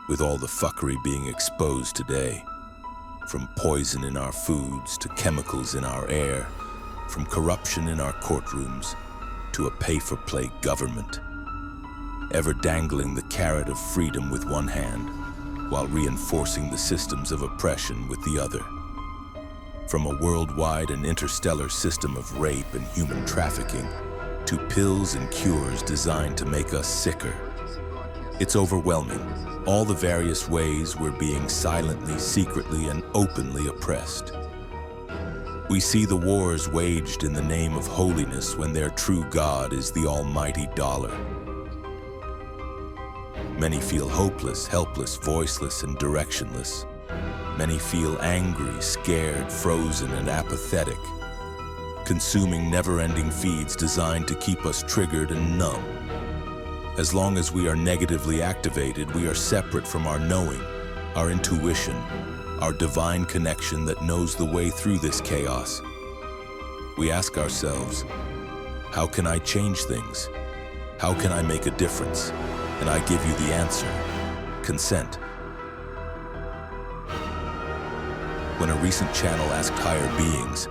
with all the fuckery being exposed today. From poison in our foods to chemicals in our air, from corruption in our courtrooms to a pay-for-play government, ever dangling the carrot of freedom with one hand while reinforcing the systems of oppression with the other. From a worldwide and interstellar system of rape and human trafficking to pills and cures designed to make us sicker. It's overwhelming, all the various ways we're being silently, secretly, and openly oppressed. We see the wars waged in the name of holiness when their true God is the almighty dollar. Many feel hopeless, helpless, voiceless, and directionless. Many feel angry, scared, frozen, and apathetic, consuming never-ending feeds designed to keep us triggered and numb. As long as we are negatively activated, we are separate from our knowing, our intuition, our divine connection that knows the way through this chaos. We ask ourselves, how can I change things? How can I make a difference? And I give you the answer: consent. When a recent channel asked higher beings,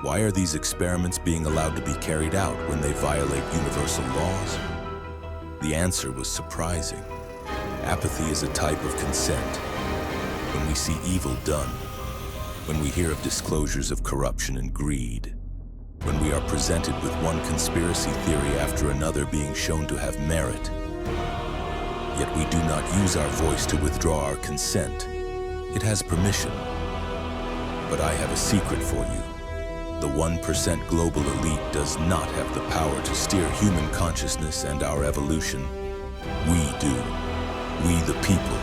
why are these experiments being allowed to be carried out when they violate universal laws? The answer was surprising. Apathy is a type of consent. When we see evil done, when we hear of disclosures of corruption and greed, when we are presented with one conspiracy theory after another being shown to have merit, yet we do not use our voice to withdraw our consent. It has permission. But I have a secret for you. The 1% global elite does not have the power to steer human consciousness and our evolution. We do. We the people.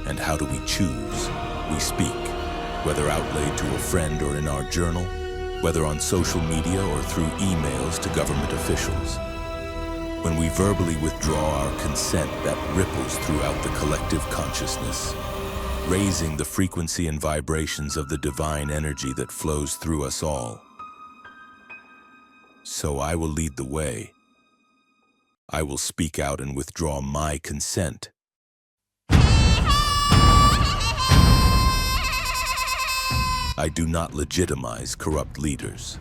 And how do we choose? We speak, whether outlaid to a friend or in our journal, whether on social media or through emails to government officials. When we verbally withdraw our consent, that ripples throughout the collective consciousness, raising the frequency and vibrations of the divine energy that flows through us all. So I will lead the way. I will speak out and withdraw my consent. I do not legitimize corrupt leaders.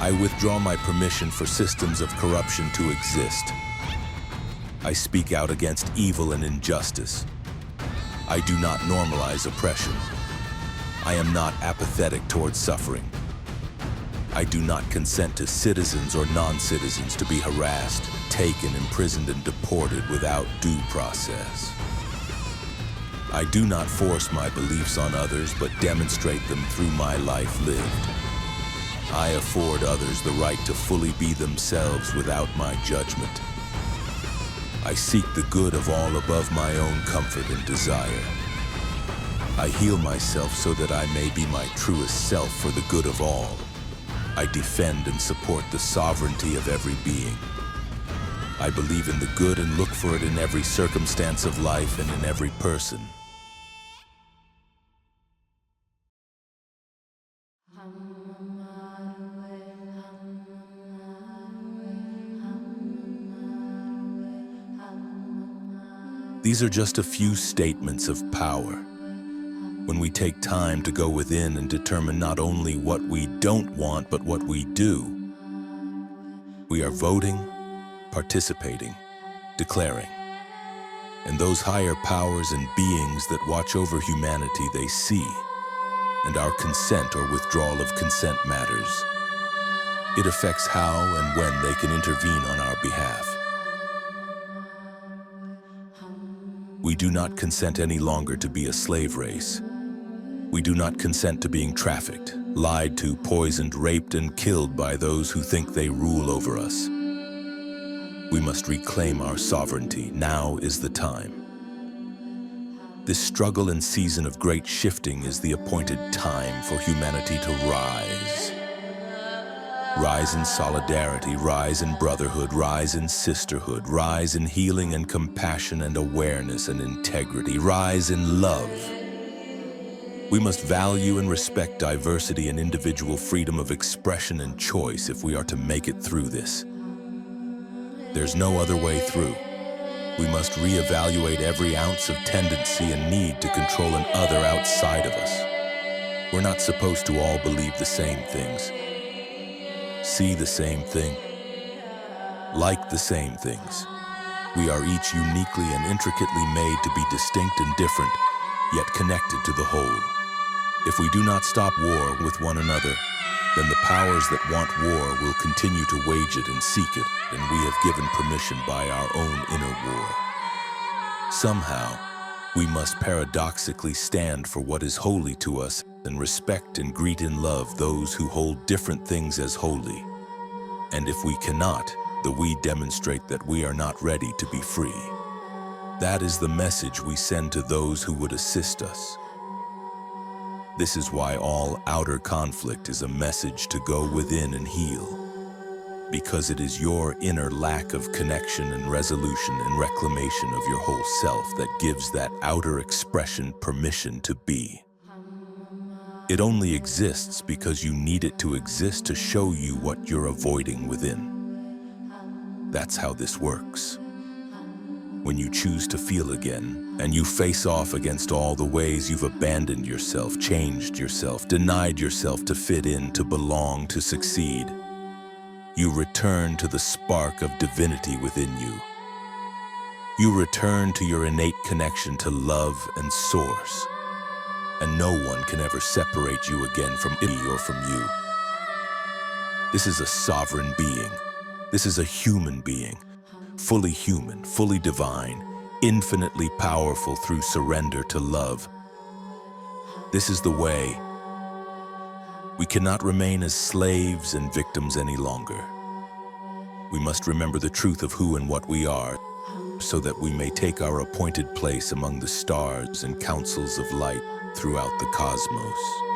I withdraw my permission for systems of corruption to exist. I speak out against evil and injustice. I do not normalize oppression. I am not apathetic towards suffering. I do not consent to citizens or non-citizens to be harassed, taken, imprisoned, and deported without due process. I do not force my beliefs on others, but demonstrate them through my life lived. I afford others the right to fully be themselves without my judgment. I seek the good of all above my own comfort and desire. I heal myself so that I may be my truest self for the good of all. I defend and support the sovereignty of every being. I believe in the good and look for it in every circumstance of life and in every person. These are just a few statements of power. When we take time to go within and determine not only what we don't want, but what we do, we are voting, participating, declaring. And those higher powers and beings that watch over humanity, they see, and our consent or withdrawal of consent matters. It affects how and when they can intervene on our behalf. We do not consent any longer to be a slave race. We do not consent to being trafficked, lied to, poisoned, raped, and killed by those who think they rule over us. We must reclaim our sovereignty. Now is the time. This struggle and season of great shifting is the appointed time for humanity to rise. Rise in solidarity, rise in brotherhood, rise in sisterhood, rise in healing and compassion and awareness and integrity, rise in love. We must value and respect diversity and individual freedom of expression and choice if we are to make it through this. There's no other way through. We must reevaluate every ounce of tendency and need to control an other outside of us. We're not supposed to all believe the same things, see the same thing, like the same things. We are each uniquely and intricately made to be distinct and different, yet connected to the whole. If we do not stop war with one another, then the powers that want war will continue to wage it and seek it, and we have given permission by our own inner war. Somehow, we must paradoxically stand for what is holy to us and respect and greet in love those who hold different things as holy. And if we cannot, we demonstrate that we are not ready to be free. That is the message we send to those who would assist us. This is why all outer conflict is a message to go within and heal, because it is your inner lack of connection and resolution and reclamation of your whole self that gives that outer expression permission to be. It only exists because you need it to exist to show you what you're avoiding within. That's how this works. When you choose to feel again, and you face off against all the ways you've abandoned yourself, changed yourself, denied yourself to fit in, to belong, to succeed, you return to the spark of divinity within you. You return to your innate connection to love and source, and no one can ever separate you again from it or from you. This is a sovereign being. This is a human being, fully human, fully divine, infinitely powerful through surrender to love. This is the way. We cannot remain as slaves and victims any longer. We must remember the truth of who and what we are, so that we may take our appointed place among the stars and councils of light throughout the cosmos.